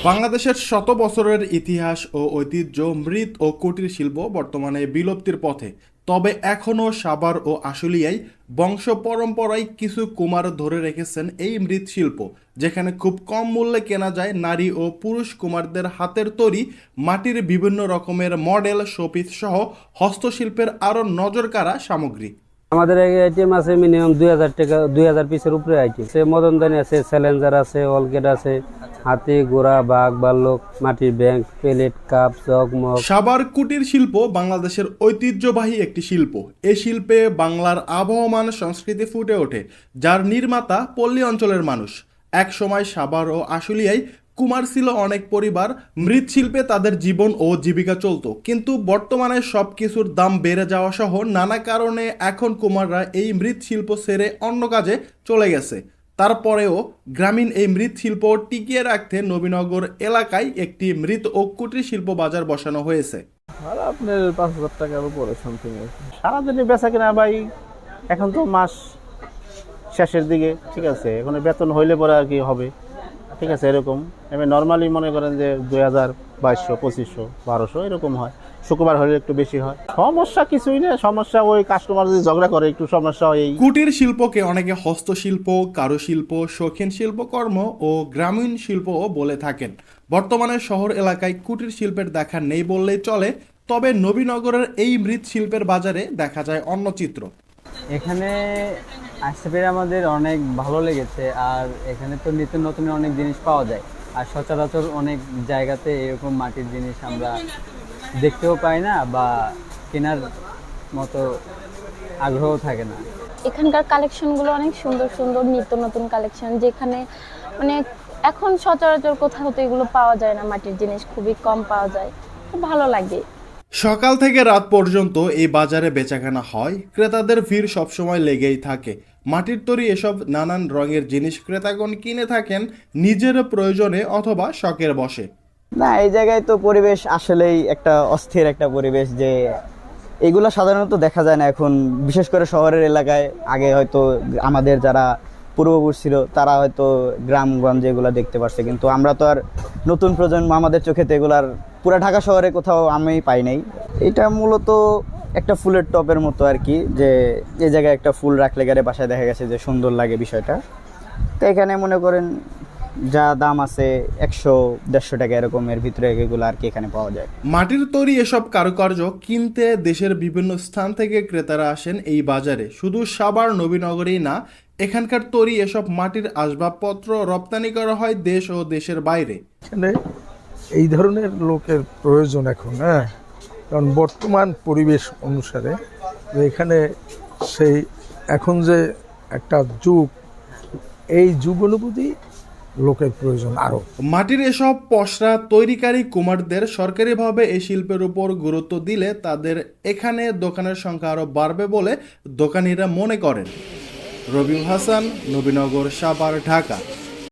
বাংলাদেশের শত বছরের ইতিহাস ও ঐতিহ্য মৃৎ ও কুটির শিল্প বর্তমানে বিলুপ্তির পথে। তবে এখনও সাভার ও আশুলিয়ায় বংশ পরম্পরায় কিছু কুমার ধরে রেখেছেন এই মৃৎশিল্প, যেখানে খুব কম মূল্যে কেনা যায় নারী ও পুরুষ কুমারদের হাতের তৈরি মাটির বিভিন্ন রকমের মডেল, শোপিস সহ হস্তশিল্পের আরও নজরকাড়া সামগ্রী। আমাদের আইটেম আছে মিনিমাম 2000 টাকা, 2000 পিসের উপরে আইটেম আছে। মদনদানি আছে, চ্যালেঞ্জার আছে, অলগেট আছে, হাতি, ঘোড়া, বাঘ, ভাল্লুক, মাটির bank, plate, cup, jug, mug. Savar কুটির শিল্প বাংলাদেশের ঐতিহ্যবাহী একটি শিল্প। এই শিল্পে বাংলার আবহমান সংস্কৃতি ফুটে ওঠে, যার নির্মাতা পল্লী অঞ্চলের মানুষ। এক সময় সাভার ও আশুলিয়ায় কুমার ছিল অনেক পরিবার, মৃৎশিল্পে তাদের জীবন ও জীবিকা চলত। কিন্তু বর্তমানে সব কিছুর দাম বেড়ে যাওয়া সহ নানা কারণে এখন কুমাররা এই মৃৎশিল্প ছেড়ে অন্য কাজে চলে গেছে। তারপরেও গ্রামীণ এই মৃৎশিল্প টিকিয়ে রাখতে নবীনগর এলাকায় একটি মৃৎ ও কুটির শিল্প বাজার বসানো হয়েছে। আর আপনার 5,000 টাকার উপরে সামথিং। সারাদিনে বেচা কিনা ভাই, এখন তো মাস শেষের দিকে, ঠিক আছে, এখন বেতন হইলে পরে আর কি হবে, ঠিক আছে, এরকম। আমি নর্মালি মনে করেন যে 2000, 2200, 2500, 1200 এরকম হয়। শুক্রবার হলে একটু বেশি হয়। সমস্যা কিছুই না, সমস্যা ওই কাস্টমার যদি ঝগড়া করে একটু সমস্যা হয়। কুটির শিল্পকে অনেকে হস্তশিল্প, কারুশিল্প, শৌখিন শিল্পকর্ম ও গ্রামীণ শিল্পও বলে থাকেন। বর্তমানে শহর এলাকায় কুটির শিল্পের দেখা নেই বললেই চলে, তবে নবীনগরের এই মৃৎশিল্পের বাজারে দেখা যায় অন্য চিত্র। এখানে আসতে পেরে আমাদের অনেক ভালো লেগেছে। আর এখানে তো নিত্য নতুন অনেক জিনিস পাওয়া যায়, আর সচরাচর অনেক জায়গাতে এরকম মাটির জিনিস আমরা দেখতেও পাই না বা কেনার মতো আগ্রহ থাকে না। এখানকার কালেকশনগুলো অনেক সুন্দর সুন্দর, নিত্য নতুন কালেকশন, যেখানে মানে এখন সচরাচর কোথাও তো এগুলো পাওয়া যায় না, মাটির জিনিস খুবই কম পাওয়া যায়, খুব ভালো লাগে। সকাল থেকে রাত পর্যন্ত এই বাজারে বেচাকেনা হয়, ক্রেতাদের ভিড় সবসময় লেগেই থাকে। মাটির তৈরি এসব নানান রঙের জিনিস ক্রেতাগণ কিনে থাকেন নিজের প্রয়োজনে অথবা শখের বশে। না, এই জায়গায় তো পরিবেশ আসলেই একটা অস্থির একটা পরিবেশ, যে এগুলো সাধারণত দেখা যায় না এখন, বিশেষ করে শহরের এলাকায়। আগে হয়তো আমাদের যারা পূর্বপুরুষ ছিল তারা হয়তো গ্রামগঞ্জে এগুলো দেখতে পারছে, কিন্তু আমরা তো আর নতুন প্রজন্ম, আমাদের চোখে তো এগুলার পুরো ঢাকা শহরে কোথাও আমি পাই নাই। এটা মূলত একটা ফুলের টপের মতো আর কি, যে এই জায়গায় একটা ফুল রাখলে গেলে বাসায় দেখা গেছে যে সুন্দর লাগে বিষয়টা। তো এখানে মনে করেন যা দাম আছে 100-150 টাকা এরকমের ভিতরে এগুলো আর কি এখানে পাওয়া যায়। মাটির তৈরি এসব কারুকার্য কিনতে দেশের বিভিন্ন স্থান থেকে ক্রেতারা আসেন এই বাজারে। শুধু সাভার, নবীনগরেই না, এখানকার তৈরি এসব মাটির আসবাবপত্র রপ্তানি করা হয় দেশ ও দেশের বাইরে। এখানে এই ধরনের লোকের প্রয়োজন এখন, কারণ বর্তমান পরিবেশ অনুসারে এখানে সেই এখন যে একটা যুগ, এই যুগ অনুভূতি লোকের প্রয়োজন আরো। মাটির এসব পসরা তৈরিকারী কুমারদের সরকারিভাবে এই শিল্পের উপর গুরুত্ব দিলে তাদের এখানে দোকানের সংখ্যা আরও বাড়বে বলে দোকানিরা মনে করেন। রবিউল হাসান, নবীনগর, সাভার, ঢাকা।